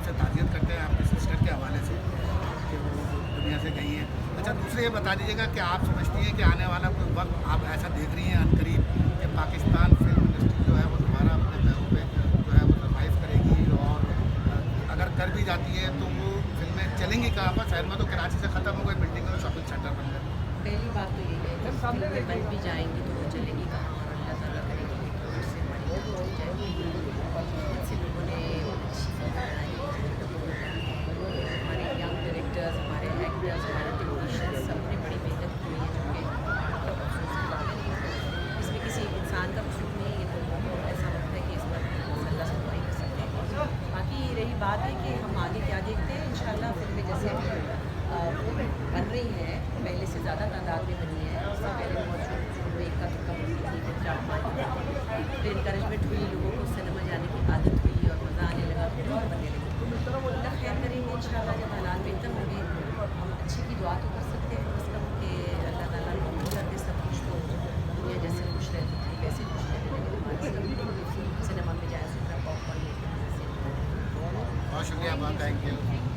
आपसे ताज़ियत करते हैं आपकी सिस्टर के हवाले से कि वो दुनिया से गई हैं। अच्छा, दूसरे ये बता दीजिएगा कि आप समझती हैं कि आने वाला कोई वक़्त आप ऐसा देख रही हैं अनकरीब कि पाकिस्तान फ़िल्म इंडस्ट्री जो है वो दोबारा अपने पैरों पे जो है वो सर्वाइव करेगी, और अगर कर भी जाती है तो वो फ़िल्में चलेंगी कहाँ पर? शहर में तो कराची से ख़त्म हो गई बिल्डिंग और शॉपिंग सेंटर बन गए। पहली बात तो यही है कि फिल्में बन भी जाएंगी तो वो चलेगी कहाँ, और अल्लाह ताला करेगी कि कोविड से हमारी जान चली जाएगी। बहुत से लोगों ने अच्छी फिल्में बनाई हैं, हमारे यंग डायरेक्टर्स, हमारे एक्टर्स, हमारे टेक्नीशियंस, सबने बड़ी मेहनत की है, जो कि बहुत अफसोस की बात है। लेकिन इसमें किसी इंसान का कसूर नहीं है, तो ऐसा लगता है कि इस पर अल्लाह सफाई कर सकते हैं। बाकी रही बात है कि हम आगे क्या देखते हैं, इंशाल्लाह फिल्में जैसे बन रही हैं, पहले से ज़्यादा तादाद में बनी है। उससे पहले बहुत एक का तुक्का बनती थी, फिर 4-5 बनती थी, फिर इनकरेजमेंट हुई, लोगों को सिनेमा जाने की आदत हुई और मज़ा आने लगा, तो फिर और बनने लगी। अल्लाह खैर करेंगे इंशाल्लाह, जब हालात बेहतर होंगे हम अच्छे की दुआ तो कर सकते हैं कम से कम कि अल्लाह ताला कबूल कर दे सब कुछ, तो दुनिया जैसे खुश रहती थी वैसे खुश रहने लगे हमारे सब सिनेमा में जाए, सुनना पॉपकॉर्न लेके। बहुत शुक्रिया, बहुत थैंक यू।